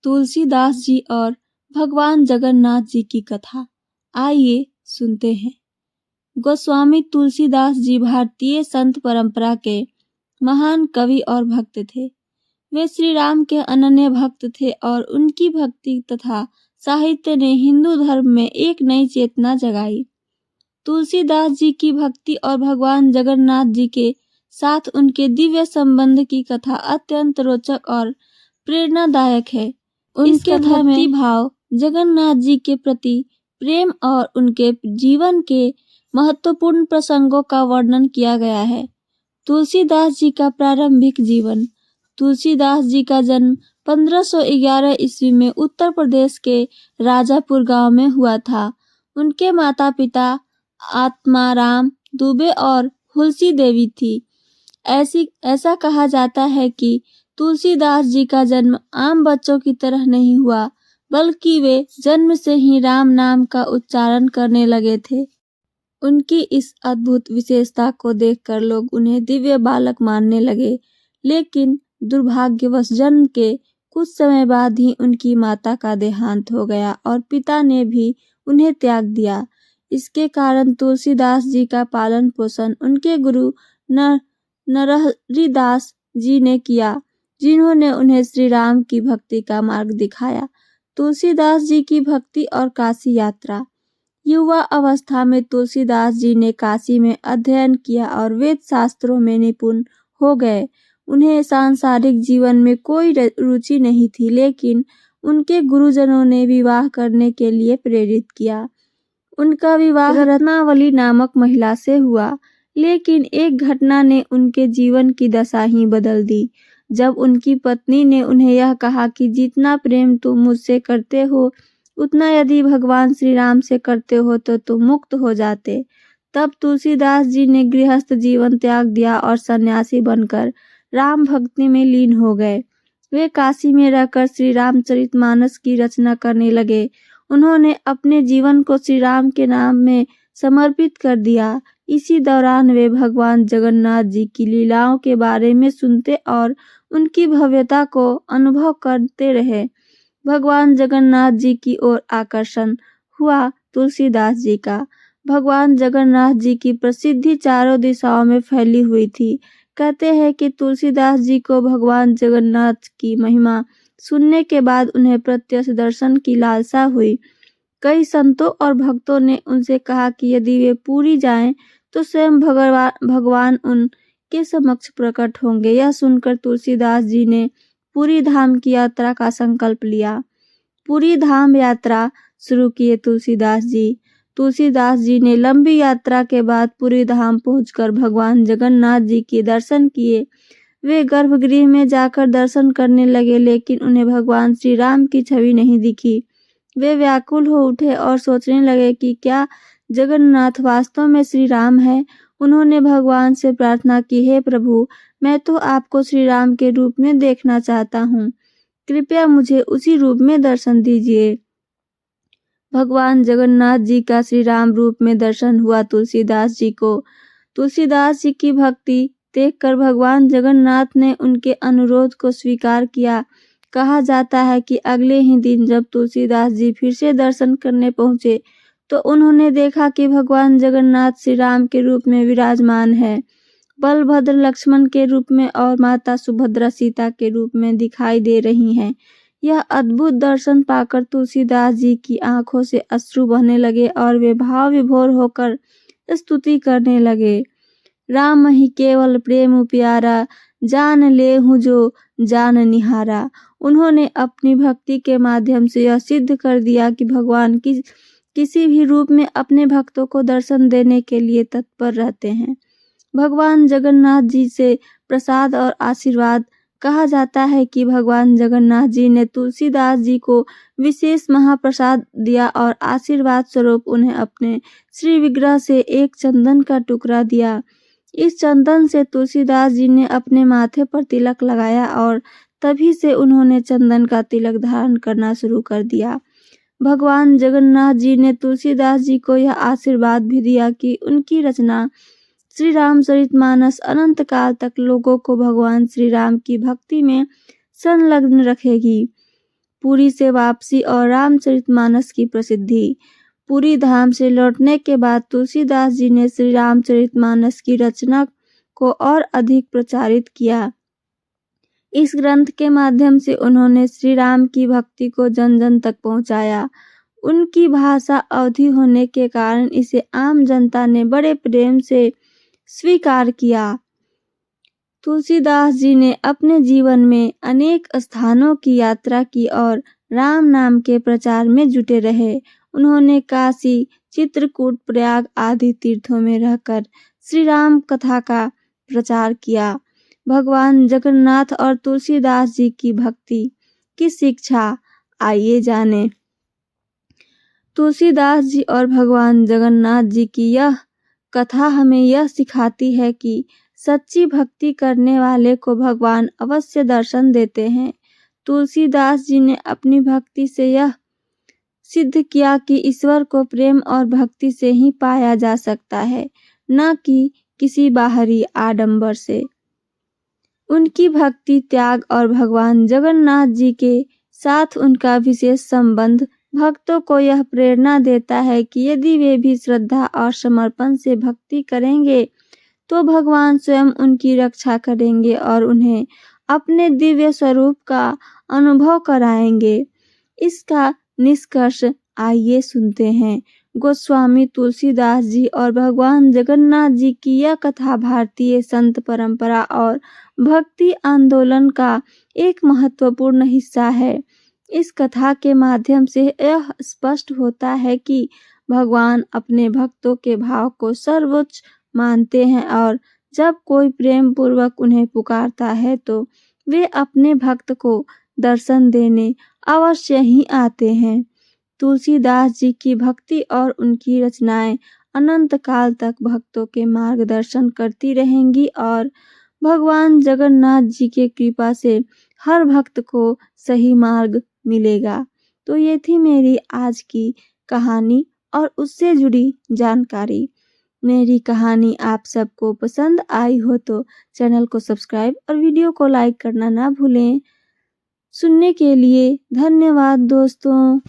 तुलसीदास जी और भगवान जगन्नाथ जी की कथा। आइए सुनते हैं। गोस्वामी तुलसीदास जी भारतीय संत परंपरा के महान कवि और भक्त थे। वे श्री राम के अनन्य भक्त थे और उनकी भक्ति तथा साहित्य ने हिंदू धर्म में एक नई चेतना जगाई। तुलसीदास जी की भक्ति और भगवान जगन्नाथ जी के साथ उनके दिव्य संबंध की कथा अत्यंत रोचक और प्रेरणादायक है। उनके भक्ति भाव, जगन्नाथ जी के प्रति प्रेम और उनके जीवन के महत्वपूर्ण प्रसंगों का वर्णन किया गया है। तुलसीदास जी का प्रारंभिक जीवन। तुलसीदास जी का जन्म 1511 ईस्वी में उत्तर प्रदेश के राजापुर गांव में हुआ था। उनके माता पिता आत्माराम दुबे और हुलसी देवी थी। ऐसा कहा जाता है कि तुलसीदास जी का जन्म आम बच्चों की तरह नहीं हुआ, बल्कि वे जन्म से ही राम नाम का उच्चारण करने लगे थे। उनकी इस अद्भुत विशेषता को देखकर लोग उन्हें दिव्य बालक मानने लगे, लेकिन दुर्भाग्यवश जन्म के कुछ समय बाद ही उनकी माता का देहांत हो गया और पिता ने भी उन्हें त्याग दिया। इसके कारण तुलसीदास जी का पालन पोषण उनके गुरु नरहरिदास जी ने किया, जिन्होंने उन्हें श्री राम की भक्ति का मार्ग दिखाया। तुलसीदास जी की भक्ति और काशी यात्रा। युवा अवस्था में तुलसीदास जी ने काशी में अध्ययन किया और वेद शास्त्रों में निपुण हो गए। उन्हें सांसारिक जीवन में कोई रुचि नहीं थी, लेकिन उनके गुरुजनों ने विवाह करने के लिए प्रेरित किया। उनका विवाह रत्नावली नामक महिला से हुआ, लेकिन एक घटना ने उनके जीवन की दशा ही बदल दी। जब उनकी पत्नी ने उन्हें यह कहा कि जितना प्रेम तुम मुझसे करते हो, उतना यदि भगवान श्री राम से करते हो तो तुम मुक्त हो जाते, तब तुलसीदास जी ने गृहस्थ जीवन त्याग दिया और सन्यासी बनकर राम भक्ति में लीन हो गए। वे काशी में रहकर श्री रामचरितमानस की रचना करने लगे। उन्होंने अपने जीवन को श्री राम के नाम में समर्पित कर दिया। इसी दौरान वे भगवान जगन्नाथ जी की लीलाओं के बारे में सुनते और उनकी भव्यता को अनुभव करते रहे। भगवान जगन्नाथ जी की ओर आकर्षण हुआ तुलसीदास जी का। भगवान जगन्नाथ जी की प्रसिद्धि चारों दिशाओं में फैली हुई थी। कहते हैं कि तुलसीदास जी को भगवान जगन्नाथ की महिमा सुनने के बाद उन्हें प्रत्यक्ष दर्शन की लालसा हुई। कई संतों और भक्तों ने उनसे कहा कि यदि वे पुरी जाएं तो स्वयं भगवान उनके समक्ष प्रकट होंगे। यह सुनकर तुलसीदास जी ने पुरी धाम की यात्रा का संकल्प लिया। पुरी धाम यात्रा शुरू किए तुलसीदास जी। तुलसीदास जी ने लंबी यात्रा के बाद पुरी धाम पहुंचकर भगवान जगन्नाथ जी के दर्शन किए। वे गर्भगृह में जाकर दर्शन करने लगे, लेकिन उन्हें भगवान श्री राम की छवि नहीं दिखी। वे व्याकुल हो उठे और सोचने लगे कि क्या जगन्नाथ वास्तव में श्री राम है। उन्होंने भगवान से प्रार्थना की, हे प्रभु, मैं तो आपको श्री राम के रूप में देखना चाहता हूँ, कृपया मुझे उसी रूप में दर्शन दीजिए। भगवान जगन्नाथ जी का श्री राम रूप में दर्शन हुआ तुलसीदास जी को। तुलसीदास जी की भक्ति देखकर भगवान जगन्नाथ ने उनके अनुरोध को स्वीकार किया। कहा जाता है कि अगले ही दिन जब तुलसीदास जी फिर से दर्शन करने पहुंचे तो उन्होंने देखा कि भगवान जगन्नाथ श्री राम के रूप में विराजमान है, बलभद्र लक्ष्मण के रूप में और माता सुभद्रा सीता के रूप में दिखाई दे रही हैं। यह अद्भुत दर्शन पाकर तुलसीदास जी की आंखों से अश्रु बहने लगे और वे भाव विभोर होकर स्तुति करने लगे। राम ही केवल प्रेम प्यारा, जान लेहु जो जान निहारा। उन्होंने अपनी भक्ति के माध्यम से यह सिद्ध कर दिया कि भगवान किसी भी रूप में अपने भक्तों को दर्शन देने के लिए तत्पर रहते हैं। भगवान जगन्नाथ जी से प्रसाद और आशीर्वाद। कहा जाता है कि भगवान जगन्नाथ जी ने तुलसीदास जी को विशेष महाप्रसाद दिया और आशीर्वाद स्वरूप उन्हें अपने श्री विग्रह से एक चंदन का टुकड़ा दिया। इस चंदन से तुलसीदास जी ने अपने माथे पर तिलक लगाया और तभी से उन्होंने चंदन का तिलक धारण करना शुरू कर दिया। भगवान जगन्नाथ जी ने तुलसीदास जी को यह आशीर्वाद भी दिया कि उनकी रचना श्री रामचरितमानस अनंत काल तक लोगों को भगवान श्री राम की भक्ति में संलग्न रखेगी। पुरी से वापसी और रामचरितमानस की प्रसिद्धि। पुरी धाम से लौटने के बाद तुलसीदास जी ने श्री रामचरितमानस की रचना को और अधिक प्रचारित किया। इस ग्रंथ के माध्यम से उन्होंने श्री राम की भक्ति को जन जन तक पहुंचाया। उनकी भाषा अवधी होने के कारण इसे आम जनता ने बड़े प्रेम से स्वीकार किया। तुलसीदास जी ने अपने जीवन में अनेक स्थानों की यात्रा की और राम नाम के प्रचार में जुटे रहे। उन्होंने काशी, चित्रकूट, प्रयाग आदि तीर्थों में रहकर श्री राम कथा का प्रचार किया। भगवान जगन्नाथ और तुलसीदास जी की भक्ति की शिक्षा आइए जाने। तुलसीदास जी और भगवान जगन्नाथ जी की यह कथा हमें यह सिखाती है कि सच्ची भक्ति करने वाले को भगवान अवश्य दर्शन देते हैं। तुलसीदास जी ने अपनी भक्ति से यह सिद्ध किया कि ईश्वर को प्रेम और भक्ति से ही पाया जा सकता है, न कि किसी बाहरी आडंबर से। उनकी भक्ति, त्याग और भगवान जगन्नाथ जी के साथ उनका विशेष संबंध भक्तों को यह प्रेरणा देता है कि यदि वे भी श्रद्धा और समर्पण से भक्ति करेंगे तो भगवान स्वयं उनकी रक्षा करेंगे और उन्हें अपने दिव्य स्वरूप का अनुभव कराएंगे। इसका निष्कर्ष आइए सुनते हैं। गोस्वामी तुलसीदास जी और भगवान जगन्नाथ जी की यह कथा भारतीय संत परंपरा और भक्ति आंदोलन का एक महत्वपूर्ण हिस्सा है। इस कथा के माध्यम से यह स्पष्ट होता है कि भगवान अपने भक्तों के भाव को सर्वोच्च मानते हैं और जब कोई प्रेम पूर्वक उन्हें पुकारता है तो वे अपने भक्त को दर्शन देने अवश्य ही आते हैं। तुलसीदास जी की भक्ति और उनकी रचनाएं अनंत काल तक भक्तों के मार्गदर्शन करती रहेंगी और भगवान जगन्नाथ जी के कृपा से हर भक्त को सही मार्ग मिलेगा। तो ये थी मेरी आज की कहानी और उससे जुड़ी जानकारी। मेरी कहानी आप सबको पसंद आई हो तो चैनल को सब्सक्राइब और वीडियो को लाइक करना ना भूलें। सुनने के लिए धन्यवाद दोस्तों।